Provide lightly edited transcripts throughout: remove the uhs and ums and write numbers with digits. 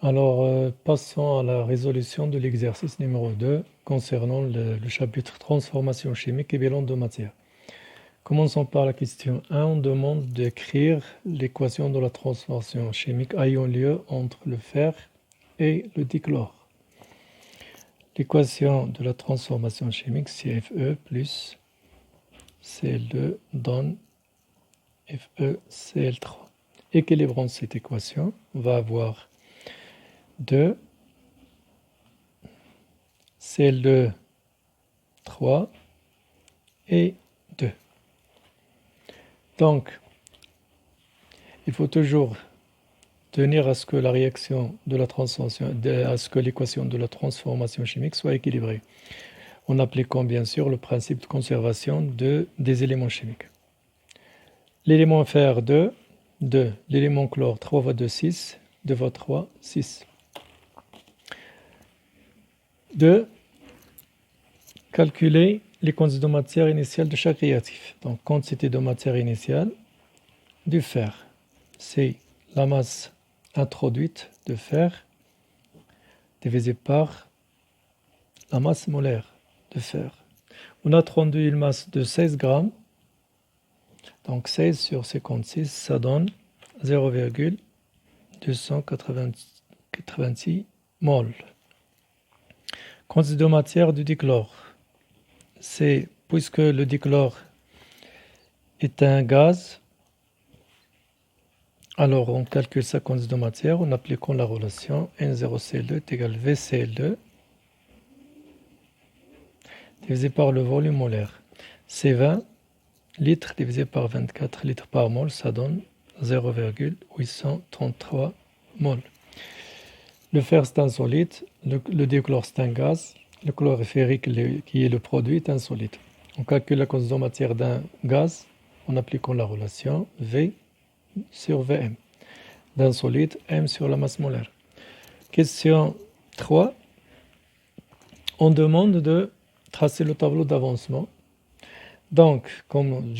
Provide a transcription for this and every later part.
Alors, passons à la résolution de l'exercice numéro 2 concernant le chapitre transformation chimique et bilan de matière. Commençons par la question 1. On demande d'écrire l'équation de la transformation chimique ayant lieu entre le fer et le dichlore. L'équation de la transformation chimique CFE plus Cl2 donne FeCl3. Équilibrant cette équation, on va avoir 2 Cl2 3 et 2. Donc, il faut toujours tenir à ce que la réaction de la transformation, à ce que l'équation de la transformation chimique soit équilibrée, en appliquant bien sûr le principe de conservation des éléments chimiques. L'élément fer 2, 2. L'élément chlore 3 fois 2, 6. 2 fois 3, 6. 2. Calculer les quantités de matière initiale de chaque réactif. Donc, quantité de matière initiale du fer, c'est la masse introduite de fer divisée par la masse molaire de fer. On a introduit une masse de 16 grammes, donc 16 sur 56, ça donne 0,286 mol. Quantité de matière du dichlore, c'est puisque le dichlore est un gaz, alors on calcule sa quantité de matière en appliquant la relation N0Cl2 est égal à VCl2 divisé par le volume molaire. C'est 20 litres divisé par 24 litres par mol, ça donne 0,833 mol. Le fer c'est un solide, le dichlore c'est un gaz, le chlore ferrique qui est le produit est un solide. On calcule la quantité de matière d'un gaz en appliquant la relation V sur Vm. D'un solide, M sur la masse molaire. Question 3. On demande de tracer le tableau d'avancement. Donc, comme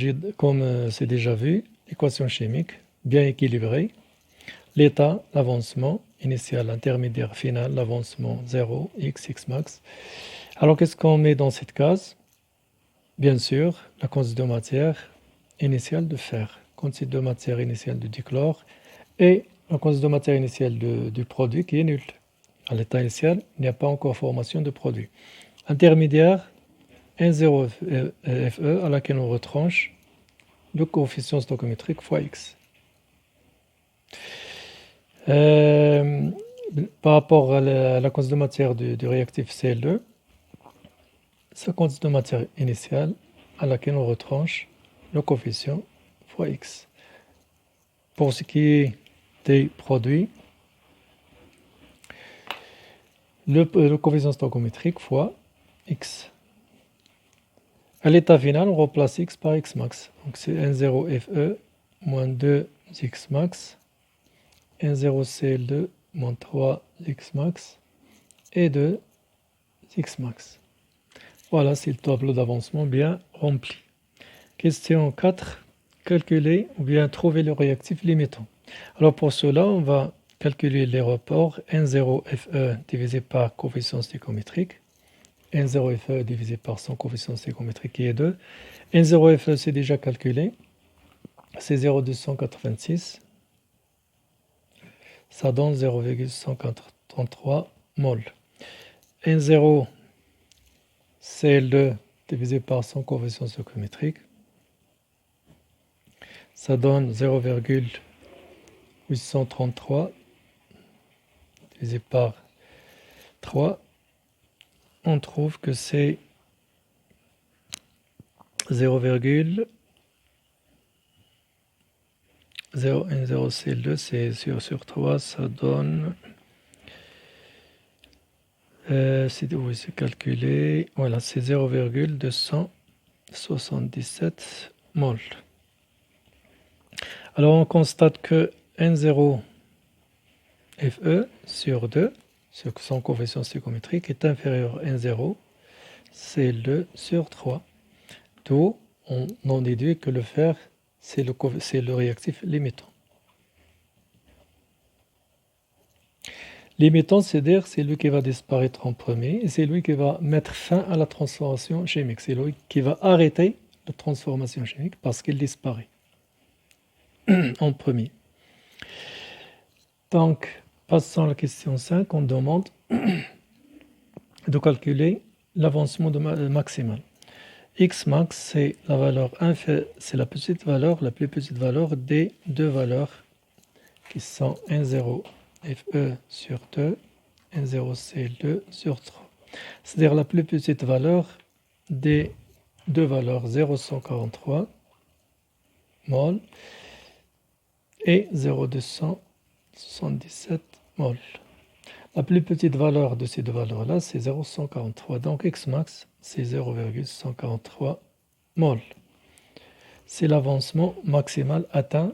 c'est déjà vu, l'équation chimique bien équilibrée, l'état, l'avancement, initial, intermédiaire, final, l'avancement 0, x, x max. Alors, qu'est-ce qu'on met dans cette case? Bien sûr, la quantité de matière initiale de fer, quantité de matière initiale de dichlore et la quantité de matière initiale du produit qui est nulle. À l'état initial, il n'y a pas encore formation de produit. Intermédiaire, N0Fe à laquelle on retranche le coefficient stoichiométrique fois x. Par rapport à la quantité de matière du réactif Cl2, sa quantité de matière initiale à laquelle on retranche le coefficient fois x. Pour ce qui est des produits, le coefficient stoichiométrique fois x. À l'état final, on remplace x par x max. Donc c'est N0Fe moins 2x max, N0Cl2 moins 3x max et 2x max. Voilà, c'est le tableau d'avancement bien rempli. Question 4. Calculer ou bien trouver le réactif limitant. Alors pour cela, on va calculer les rapports N0Fe divisé par coefficient stoichiométrique. N0Fe divisé par son coefficient stoichiométrique qui est 2. N0Fe c'est déjà calculé. C'est 0,286. Ça donne 0,133 mol. N0 Cl2 divisé par son coefficient stoichiométrique. Ça donne 0,833 divisé par 3. On trouve que c'est 0,0 N0Cl2, c'est sur 3, ça donne... c'est calculé, voilà, c'est 0,277 mol. Alors on constate que N0 Fe sur 2, sur son coefficient stoichiométrique, est inférieur à N0 Cl2 sur 3. D'où on en déduit que le fer, c'est le réactif limitant. Limitant, c'est-à-dire c'est lui qui va disparaître en premier et c'est lui qui va mettre fin à la transformation chimique. C'est lui qui va arrêter la transformation chimique parce qu'il disparaît en premier. Donc, passons à la question 5, on demande de calculer l'avancement maximal. X max, c'est la valeur c'est la petite valeur, la plus petite valeur des deux valeurs qui sont 1,0 FE sur 2, 1,0 CL2 sur 3. C'est-à-dire la plus petite valeur des deux valeurs 0,143 mol et 0,277 mol. La plus petite valeur de ces deux valeurs-là, c'est 0,143. Donc X max, c'est 0,143 mol. C'est l'avancement maximal atteint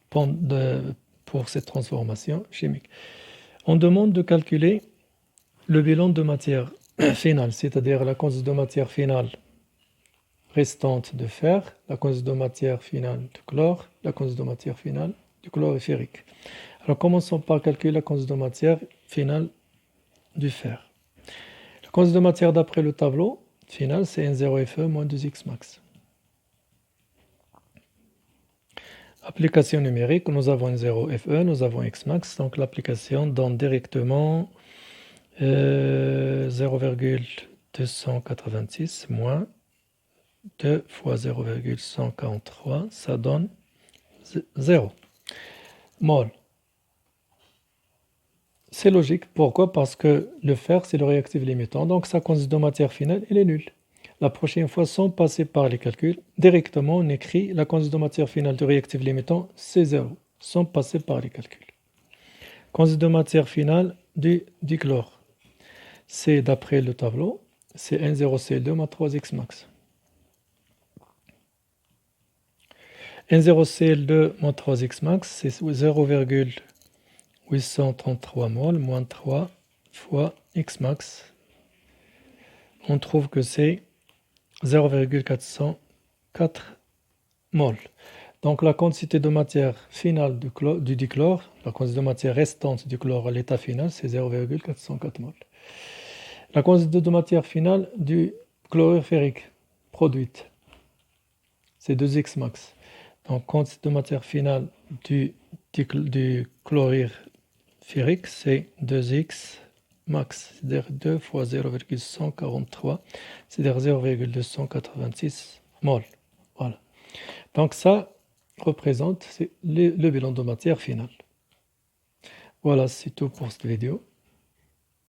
pour cette transformation chimique. On demande de calculer le bilan de matière finale, c'est-à-dire la quantité de matière finale restante de fer, la quantité de matière finale de chlore, la quantité de matière finale du chlore ferrique. Alors commençons par calculer la quantité de matière finale du fer. La quantité de matière d'après le tableau final, c'est 1,0 FE moins 2X max. Application numérique, nous avons 1,0 FE, nous avons X max, donc l'application donne directement 0,286 moins 2 fois 0,143, ça donne 0 mol. C'est logique. Pourquoi? Parce que le fer, c'est le réactif limitant. Donc, sa quantité de matière finale, elle est nulle. La prochaine fois, sans passer par les calculs, directement, on écrit la quantité de matière finale du réactif limitant, c'est 0, sans passer par les calculs. Quantité de matière finale du dichlore, c'est d'après le tableau, c'est 1,0 CL2 moins 3X max. 1,0 CL2 moins 3X max, c'est 0,833 mol moins 3 fois X max. On trouve que c'est 0,404 mol. Donc la quantité de matière finale du dichlore, la quantité de matière restante du chlore à l'état final, c'est 0,404 mol. La quantité de matière finale du chlorure ferrique produite, c'est 2X max. Donc quantité de matière finale du chlorure ferrique, c'est 2X max, c'est-à-dire 2 fois 0,143, c'est-à-dire 0,286 mol. Voilà. Donc ça représente le bilan de matière finale. Voilà, c'est tout pour cette vidéo.